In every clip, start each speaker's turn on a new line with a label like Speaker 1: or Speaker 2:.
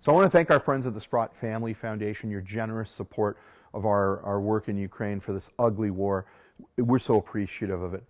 Speaker 1: So I want to thank our friends at the Sprott Foundation, your generous support of our work in Ukraine for this ugly war. We're so appreciative of it.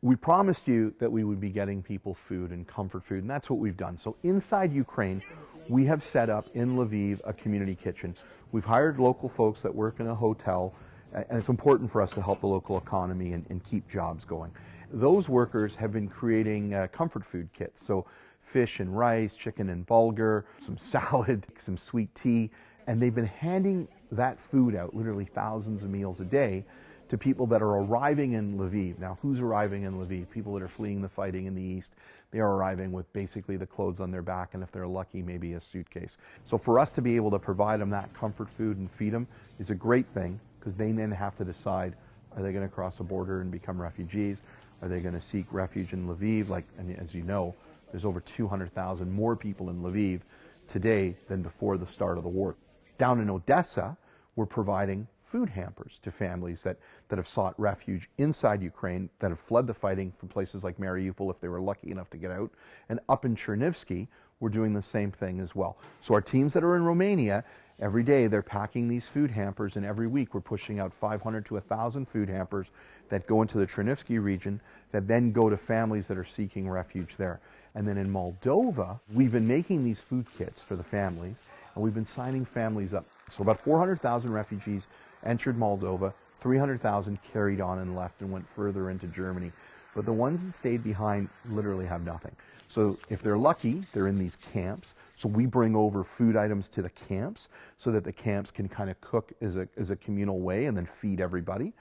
Speaker 1: We promised you that we would be getting people food and comfort food, and that's what we've done. So inside Ukraine, we have set up in Lviv a community kitchen. We've hired local folks that work in a hotel, and it's important for us to help the local economy and keep jobs going. Those workers have been creating comfort food kits, so fish and rice, chicken and bulgur, some salad, some sweet tea, and they've been handing that food out, literally thousands of meals a day, to people that are arriving in Lviv. Now, who's arriving in Lviv? People that are fleeing the fighting in the east. They are arriving with basically the clothes on their back, and if they're lucky, maybe a suitcase. So for us to be able to provide them that comfort food and feed them is a great thing, because they then have to decide, are they going to cross a border and become refugees? Are they going to seek refuge in Lviv? And as you know, there's over 200,000 more people in Lviv today than before the start of the war. Down in Odessa, we're providing food hampers to families that have sought refuge inside Ukraine, that have fled the fighting from places like Mariupol if they were lucky enough to get out. And up in Chernivtsi, we're doing the same thing as well. So our teams that are in Romania, every day they're packing these food hampers, and every week we're pushing out 500 to 1,000 food hampers that go into the Chernivtsi region that then go to families that are seeking refuge there. And then in Moldova, we've been making these food kits for the families, and we've been signing families up. So about 400,000 refugees entered Moldova, 300,000 carried on and left and went further into Germany. But the ones that stayed behind literally have nothing. So if they're lucky, they're in these camps. So we bring over food items to the camps so that the camps can kind of cook as a communal way and then feed everybody.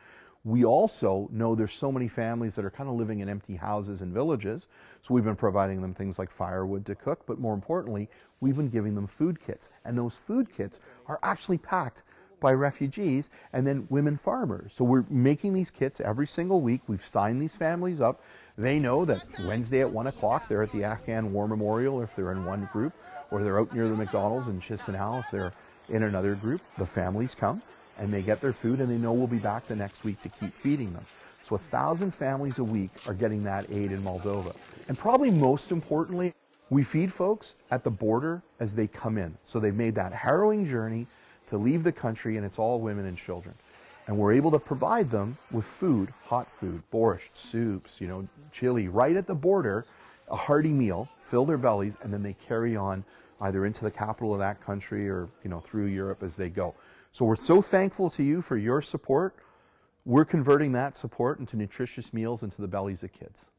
Speaker 1: We also know there's so many families that are kind of living in empty houses and villages, so we've been providing them things like firewood to cook, but more importantly, we've been giving them food kits. And those food kits are actually packed by refugees and then women farmers. So we're making these kits every single week. We've signed these families up. They know that Wednesday at 1 o'clock they're at the Afghan War Memorial if they're in one group, or they're out near the McDonald's in Chisinau if they're in another group. The families come and they get their food, and they know we'll be back the next week to keep feeding them. So 1,000 families a week are getting that aid in Moldova. And probably most importantly, we feed folks at the border as they come in. So they've made that harrowing journey to leave the country, and it's all women and children. And we're able to provide them with food, hot food, borscht, soups, chili, right at the border, a hearty meal, fill their bellies, and then they carry on either into the capital of that country or, through Europe as they go. So we're so thankful to you for your support. We're converting that support into nutritious meals into the bellies of kids.